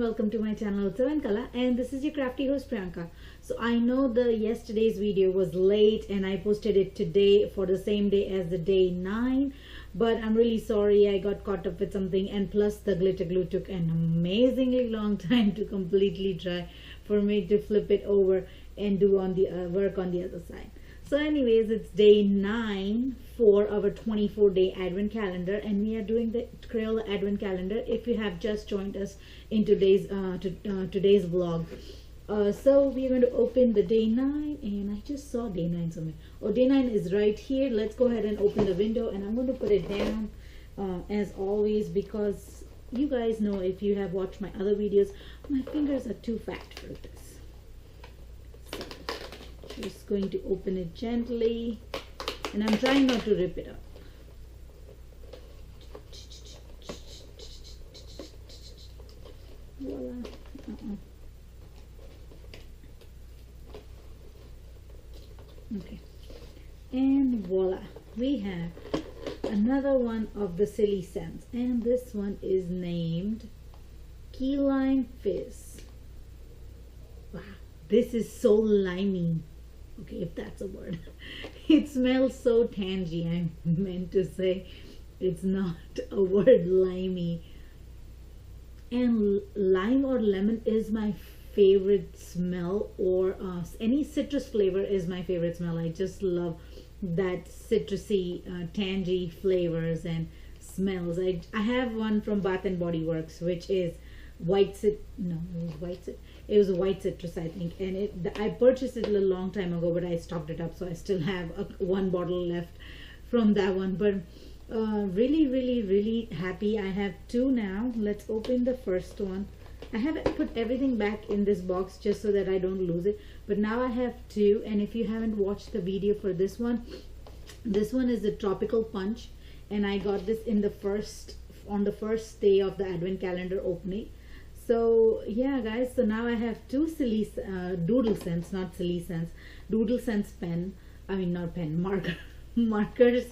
welcome to my channel Utsav, and this is your crafty host Priyanka. So I know the yesterday's video was late and I posted it today for the same day as the day 9, but I'm really sorry I got caught up with something, and plus the glitter glue took an amazingly long time to completely dry for me to flip it over and do on the work on the other side. So anyways, it's day 9 for our 24-day Advent calendar, and we are doing the Crayola Advent calendar if you have just joined us in today's vlog. So we're going to open the day 9, and I just saw day 9 somewhere. Oh, day 9 is right here. Let's go ahead and open the window, and I'm going to put it down as always, because you guys know, if you have watched my other videos, my fingers are too fat for this. Just going to open it gently, and I'm trying not to rip it up. Voila. Okay, and voila, we have another one of the silly scents, and this one is named Key Lime Fizz. Wow, this is so limey. Okay, if that's a word. It smells so tangy. I meant to say it's not a word, limey. And lime or lemon is my favorite smell, or any citrus flavor is my favorite smell. I just love that citrusy, tangy flavors and smells. I have one from Bath and Body Works, which is white it was white citrus, I think, and I purchased it a long time ago, but I stocked it up, so I still have one bottle left from that one. But really happy. I have 2 now. Let's open the first one. I haven't put everything back in this box just so that I don't lose it, but now I have 2. And if you haven't watched the video for this one is the Tropical Punch, and I got this on the first day of the Advent calendar opening. So yeah guys, so now I have 2 silly doodle scents, not silly scents, doodle scents markers,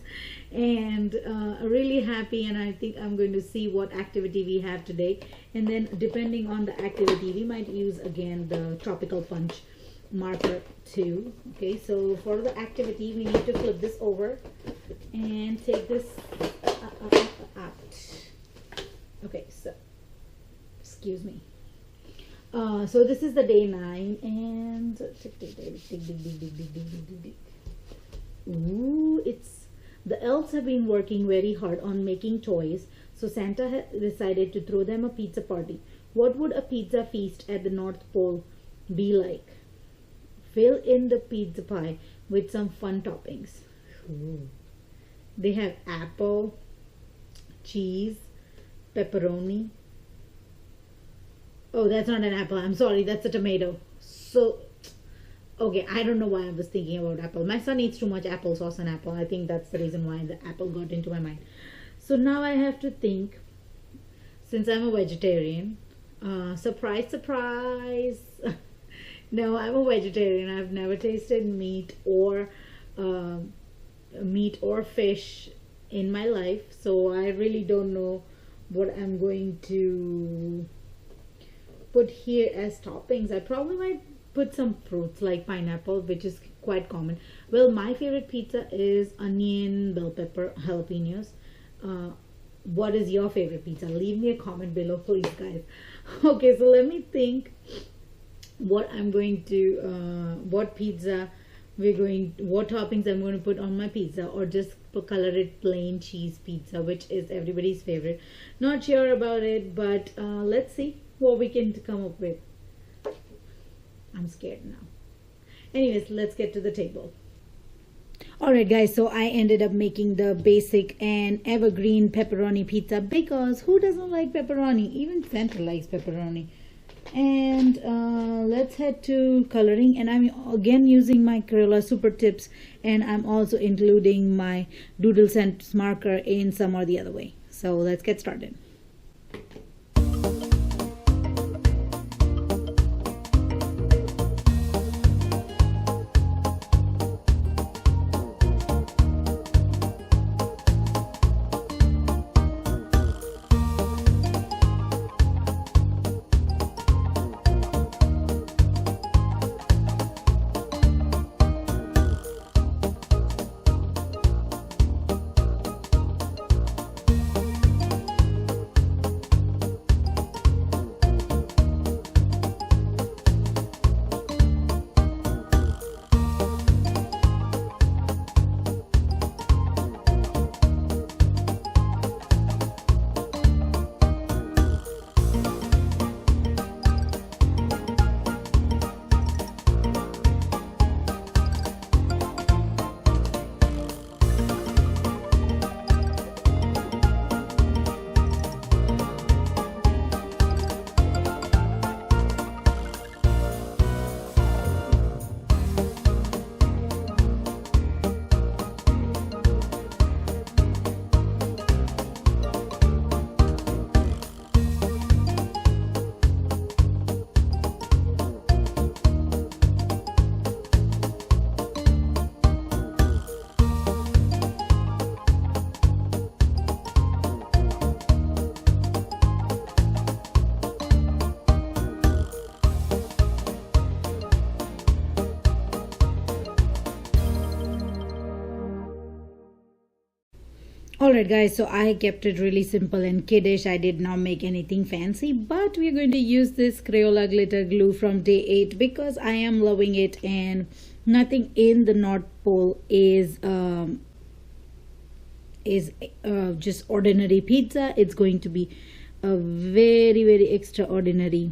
and really happy. And I think I'm going to see what activity we have today, and then depending on the activity we might use again the Tropical Punch marker too. Okay, so for the activity we need to flip this over and take this out. Okay, so excuse me. So this is the day 9, and ooh, the elves have been working very hard on making toys, so Santa decided to throw them a pizza party. What would a pizza feast at the North Pole be like? Fill in the pizza pie with some fun toppings. Ooh. They have apple, cheese, pepperoni. Oh, that's not an apple. I'm sorry, that's a tomato. So, okay, I don't know why I was thinking about apple. My son eats too much applesauce and apple. I think that's the reason why the apple got into my mind. So now I have to think, since I'm a vegetarian, surprise, surprise. No, I'm a vegetarian. I've never tasted meat or fish in my life, so I really don't know what I'm going to put here as toppings. I probably might put some fruits like pineapple, which is quite common. Well, my favorite pizza is onion, bell pepper, jalapenos. What is your favorite pizza? Leave me a comment below, please, guys. Okay, so let me think what I'm going to what toppings I'm going to put on my pizza, or just color it plain cheese pizza, which is everybody's favorite. Not sure about it, but let's see what we can come up with. I'm scared now. Anyways, let's get to the table. Alright guys, so I ended up making the basic and evergreen pepperoni pizza, because who doesn't like pepperoni? Even Santa likes pepperoni. And let's head to coloring, and I'm again using my Crayola Super Tips, and I'm also including my doodle scents marker in some or the other way. So let's get started. Alright guys, so I kept it really simple and kiddish. I did not make anything fancy, but we're going to use this Crayola glitter glue from day 8 because I am loving it, and nothing in the North Pole is just ordinary pizza. It's going to be a very, very extraordinary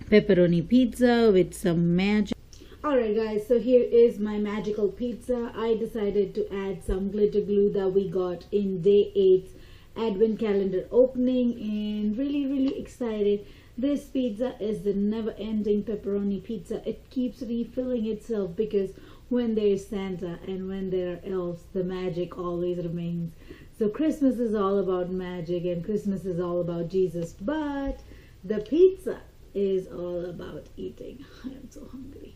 pepperoni pizza with some magic. Alright guys, so here is my magical pizza. I decided to add some glitter glue that we got in day 8's Advent Calendar opening, and really excited. This pizza is the never-ending pepperoni pizza. It keeps refilling itself because when there's Santa and when there are elves, the magic always remains. So Christmas is all about magic and Christmas is all about Jesus, but the pizza is all about eating. I am so hungry.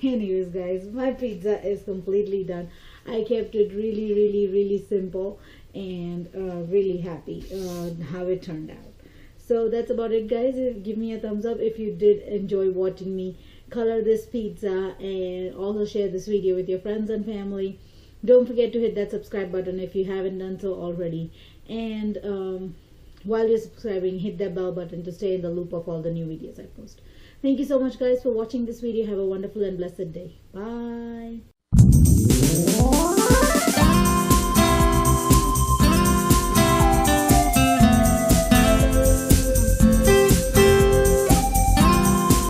Anyways guys, my pizza is completely done. I kept it really simple and really happy how it turned out. So that's about it guys. Give me a thumbs up if you did enjoy watching me color this pizza, and also share this video with your friends and family. Don't forget to hit that subscribe button if you haven't done so already, and while you're subscribing, hit that bell button to stay in the loop of all the new videos I post. Thank you so much guys for watching this video. Have a wonderful and blessed day. Bye.